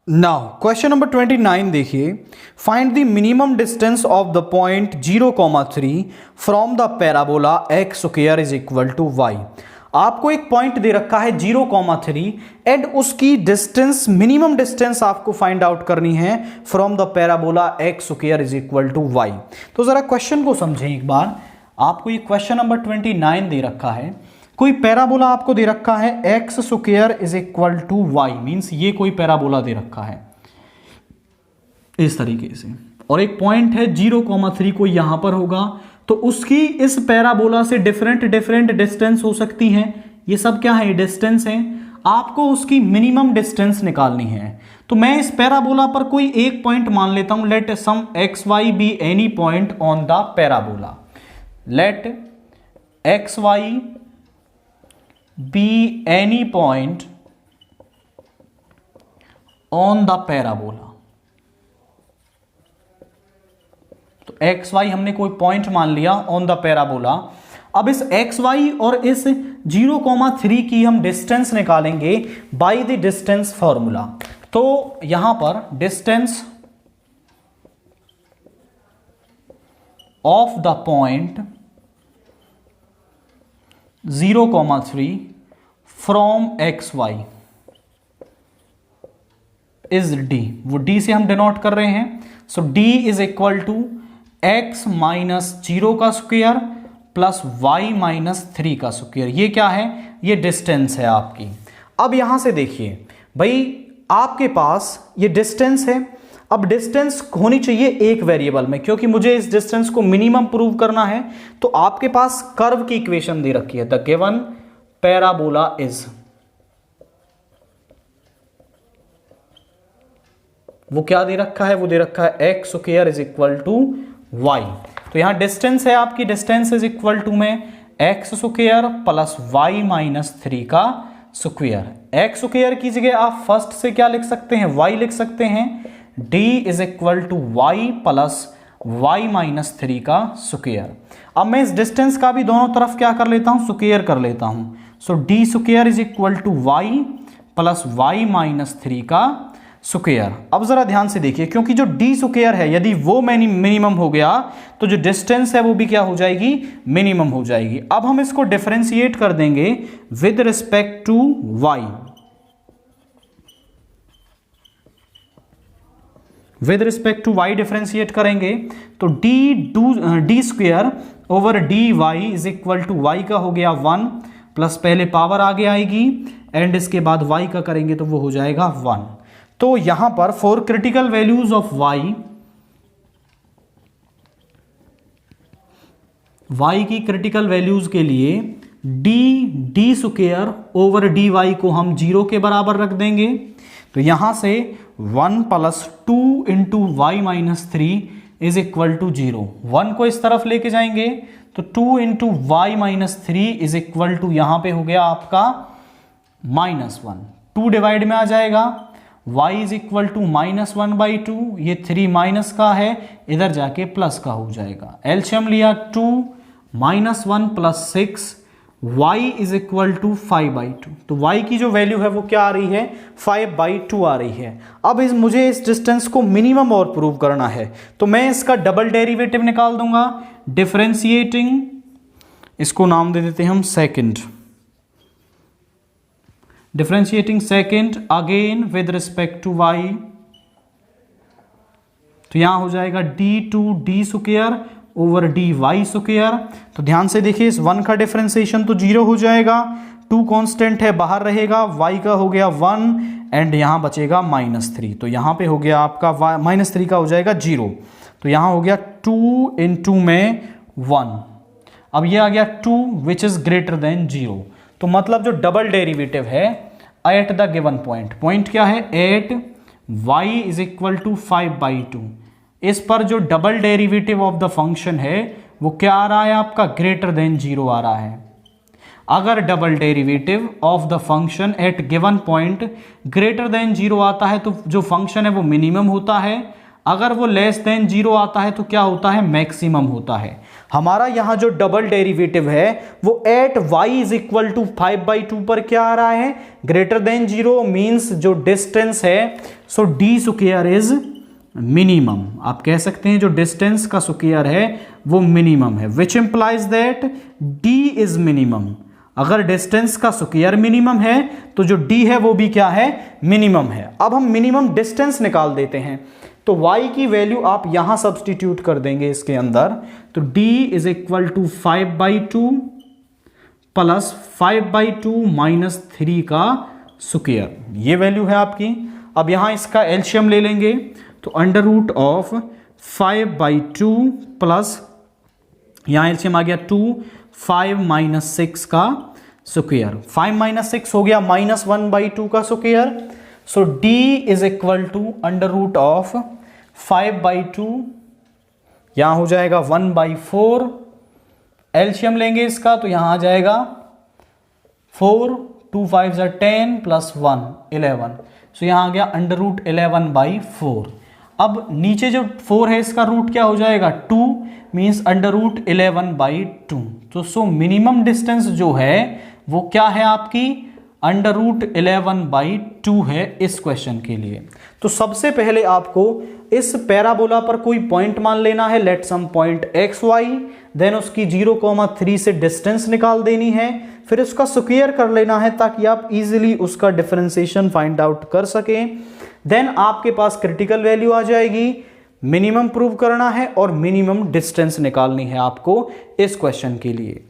Now question number 29 देखिए, find the minimum distance of the point 0,3 from the parabola x square is equal to y. आपको एक point दे रखा है 0,3 and उसकी डिस्टेंस, मिनिमम डिस्टेंस आपको फाइंड आउट करनी है from the parabola x square is equal to y. तो जरा क्वेश्चन को समझें एक बार। आपको ये क्वेश्चन नंबर 29 दे रखा है, कोई पैराबोला आपको दे रखा है x square is equal to y, means ये कोई पैराबोला दे रखा है इस तरीके से, और एक पॉइंट है 0,3 कोई यहां पर होगा, तो उसकी इस पैराबोला से डिफरेंट डिस्टेंस हो सकती है। ये सब क्या है? डिस्टेंस है। आपको उसकी मिनिमम डिस्टेंस निकालनी है। तो मैं इस पैराबोला पर कोई एक पॉइंट मान लेता हूं, let some x y be any point on the parabola, let x y be any point on the parabola। तो एक्स वाई हमने कोई पॉइंट मान लिया ऑन द पैराबोला। अब इस एक्स वाई और इस 0,3 की हम डिस्टेंस निकालेंगे बाय द डिस्टेंस फॉर्मूला। तो यहां पर distance of the point 0,3 from x y is d, वो डी से हम डिनोट कर रहे हैं। So d is equal to x minus 0 का स्क्वायर प्लस वाई माइनस 3 का स्क्वायर। ये क्या है? ये डिस्टेंस है आपकी। अब यहां से देखिए भाई, आपके पास ये डिस्टेंस है। अब डिस्टेंस होनी चाहिए एक वेरिएबल में, क्योंकि मुझे इस डिस्टेंस को मिनिमम प्रूव करना है। तो आपके पास कर्व की इक्वेशन दे रखी है, द गिवन पैराबोला इज, वो क्या दे रखा है? वो दे रखा है x square is equal to y. तो यहां डिस्टेंस है आपकी, डिस्टेंस इज इक्वल टू में x square plus y minus 3 का स्क्वायर। एक्स स्क्वायर की जगह आप फर्स्ट से क्या लिख सकते हैं? वाई लिख सकते हैं। d is equal to y plus y minus 3 का स्क्वायर। अब मैं इस डिस्टेंस का भी दोनों तरफ क्या कर लेता हूं? स्क्वायर कर लेता हूं। So d square is equal to y plus y minus 3 का स्क्वायर। अब जरा ध्यान से देखिए, क्योंकि जो डी स्क्वायर है यदि वो मिनिमम हो गया तो जो डिस्टेंस है वो भी क्या हो जाएगी? मिनिमम हो जाएगी। अब हम इसको डिफरेंशिएट कर देंगे with respect to y. With respect to y differentiate करेंगे तो d square over d y is equal to y का हो गया 1 प्लस पहले पावर आगे आएगी एंड इसके बाद वाई का करेंगे तो वो हो जाएगा 1। तो यहां पर for critical values of y की क्रिटिकल वैल्यूज के लिए d square over d y को हम 0 के बराबर रख देंगे। तो यहां से 1 plus 2 into y minus 3 is equal to 0। 1 को इस तरफ लेके जाएंगे तो 2 into y minus 3 is equal to, यहां पे हो गया आपका -1। 2 डिवाइड में आ जाएगा, y इज इक्वल टू -1/2। ये 3 माइनस का है, इधर जाके प्लस का हो जाएगा। एलसीएम लिया 2 -1 plus 6, y is equal to 5/2। तो y की जो वैल्यू है वो क्या आ रही है? 5/2 आ रही है। अब मुझे इस डिस्टेंस को मिनिमम और प्रूव करना है, तो मैं इसका डबल डेरिवेटिव निकाल दूंगा। डिफरेंशिएटिंग, इसको नाम दे देते हैं हम second, differentiating second again with respect to y। तो यहां हो जाएगा d square over d y square. तो ध्यान से देखिए, इस 1 का डिफरेंशिएशन तो 0 हो जाएगा, 2 कांस्टेंट है बाहर रहेगा, y का हो गया 1 एंड यहां बचेगा -3। तो यहां पे हो गया आपका -3 का हो जाएगा 0। तो यहां हो गया 2 इंटू में 1। अब ये आ गया 2 विच इज ग्रेटर देन 0। तो मतलब जो डबल डेरिवेटिव है एट द गिवन पॉइंट क्या है? At y is equal to 5/2। इस पर जो double derivative of the function है वो क्या आ रहा है आपका? ग्रेटर देन 0 आ रहा है। अगर double derivative of the function at given point greater than 0 आता है तो जो फंक्शन है वो मिनिमम होता है। अगर वो लेस देन 0 आता है तो क्या होता है? मैक्सिमम होता है। हमारा यहां जो डबल डेरिवेटिव है वो at y is equal to 5/2 पर क्या आ रहा है? ग्रेटर देन 0, मीन्स जो डिस्टेंस है so d square is minimum. आप कह सकते हैं जो डिस्टेंस का स्क्वायर है वो मिनिमम है, which implies that D is minimum. अगर डिस्टेंस का स्क्वायर मिनिमम है तो जो डी है वो भी क्या है, मिनिमम है। अब हम मिनिमम डिस्टेंस निकाल देते हैं, तो y की वैल्यू आप यहां सब्सटीट्यूट कर देंगे इसके अंदर, तो d is equal to 5/2 plus 5/2 minus 3 का स्क्वायर, ये वैल्यू है आपकी। अब यहां इसका एलसीएम ले लेंगे, तो अंडर रूट ऑफ 5/2 प्लस यहां एलसीएम आ गया 2, 5 माइनस 6 का स्क्वायर, 5 माइनस 6 हो गया -1/2 का square. So d is equal to under root of 5/2, यहां हो जाएगा 1/4, एलसीएम लेंगे इसका तो यहां आ जाएगा 4, 2 5 10 प्लस 1 11, सो यहां आ गया अंडर रूट 11/4। अब नीचे जो 4 है इसका रूट क्या हो जाएगा 2, मीन्स अंडर रूट 11/2। तो सो मिनिमम डिस्टेंस जो है वो क्या है आपकी अंडर रूट 11/2 है इस क्वेश्चन के लिए। तो सबसे पहले आपको इस पैराबोला पर कोई पॉइंट मान लेना है, let some point x y, then उसकी 0,3 से डिस्टेंस निकाल देनी है, फिर उसका स्क्वायर कर लेना है ताकि आप इजीली उसका डिफरेंशिएशन फाइंड आउट कर सकें। देन आपके पास क्रिटिकल वैल्यू आ जाएगी, मिनिमम प्रूव करना है और मिनिमम डिस्टेंस निकालनी है आपको इस क्वेश्चन के लिए।